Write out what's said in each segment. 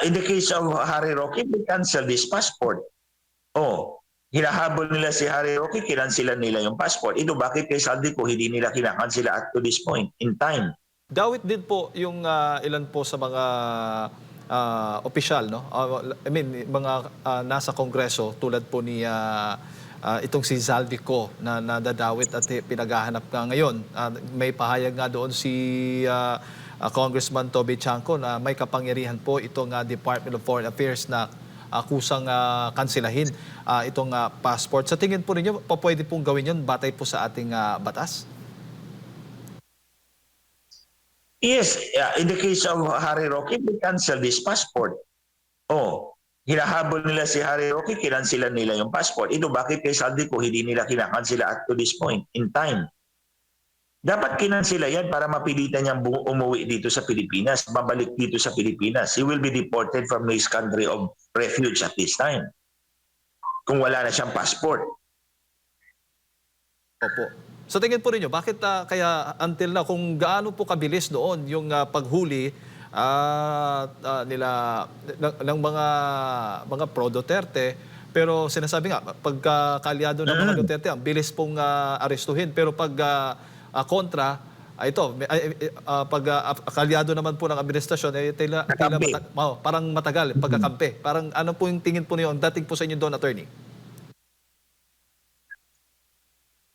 In the case of Harry Roque, they cancel this passport. Oh, hinahabol nila si Harry Roque, kinansilan nila yung passport. Ito, bakit kay Saldico hindi nila kinakansila at to this point in time? Dawit din po yung ilan po sa mga opisyal, no? I mean, mga nasa Kongreso tulad po ni itong si Zaldico na nadadawit at pinaghahanap nga ngayon. May pahayag nga doon si Congressman Toby Chanco na may kapangyarihan po itong Department of Foreign Affairs na kusang kansilahin itong passport. Sa tingin po ninyo, pwede pong gawin yun batay po sa ating batas? Yes, in the case of Harry Roque, they cancel this passport. Oh, hinahabol nila si Harry Roque, kinansilan nila yung passport. Ito, bakit kay Saldico hindi nila kinakansila at to this point in time? Dapat kinansila yan para mapilitan niyang umuwi dito sa Pilipinas, mabalik dito sa Pilipinas. He will be deported from his country of refuge at this time. Kung wala na siyang passport. Opo. Sa tingin po ninyo, bakit kaya until now, kung gaano po kabilis doon yung paghuli nila ng mga pro-Duterte, pero sinasabi nga, pagka kaalyado ng mga Duterte, ang bilis pong arestuhin. Pero pag kontra, pag kaalyado naman po ng administrasyon, parang matagal, pagkakampi. Parang ano po yung tingin po niyo, ang dating po sa inyo doon, attorney?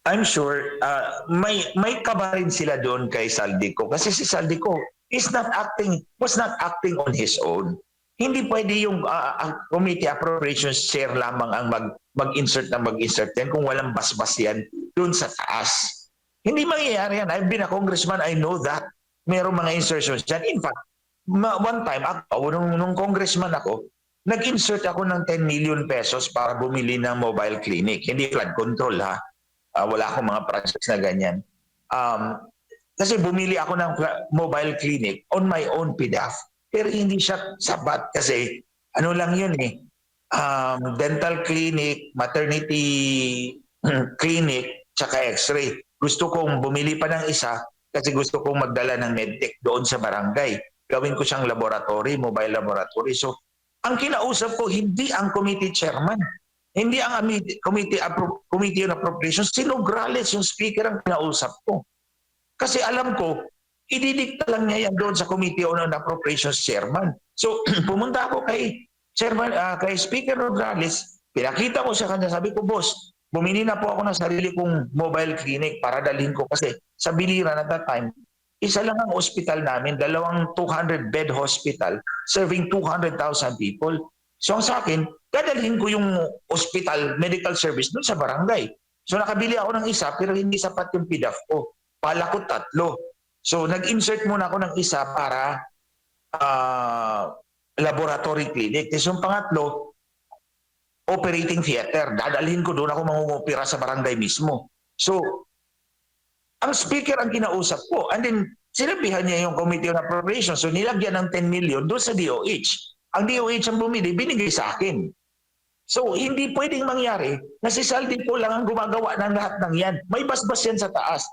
I'm sure may kaba rin sila doon kay Saldico kasi si Saldico was not acting on his own. Hindi pwede yung committee appropriations chair lamang ang mag-insert yan kung walang basbas yan doon sa taas. Hindi mangyayari yan. I've been a congressman, I know that. Merong mga insertions yan. In fact, one time, nung congressman ako, nag-insert ako ng 10 million pesos para bumili ng mobile clinic. Hindi flood control ha. Wala akong mga projects na ganyan. Kasi bumili ako ng mobile clinic on my own PDAF. Pero hindi siya sapat kasi ano lang yun eh. Dental clinic, maternity clinic, tsaka x-ray. Gusto kong bumili pa ng isa kasi gusto kong magdala ng medtech doon sa barangay. Gawin ko siyang laboratory, mobile laboratory. So, ang kinausap ko, hindi ang committee chairman. Hindi ang Committee on Appropriations, si Nograles, yung speaker ang kinausap ko. Kasi alam ko, ididikta lang niya yan doon sa Committee on Appropriations chairman. So pumunta ako kay chairman, kay Speaker Nograles, pinakita ko sa kanya, sabi ko, boss, bumili na po ako ng sarili kong mobile clinic para dalhin ko kasi sa biliran at that time, isa lang ang hospital namin, 200-bed hospital serving 200,000 people. So sa akin, dadalhin ko yung hospital medical service doon sa barangay. So nakabili ako ng isa pero hindi sapat yung PDAF ko. Pala ko 3. So nag-insert muna ako ng isa para laboratory clinic. Tapos yung pangatlo, operating theater. Dadalhin ko doon ako mangungupira sa barangay mismo. So ang speaker ang kinausap ko. And then sinabihan niya yung Committee on Appropriations. So nilagyan ng 10 million doon sa DOH. Ang DOH ang bumili, binigay sa akin. So, hindi pwedeng mangyari na si Saldico lang ang gumagawa ng lahat ng yan. May basbas yan sa taas.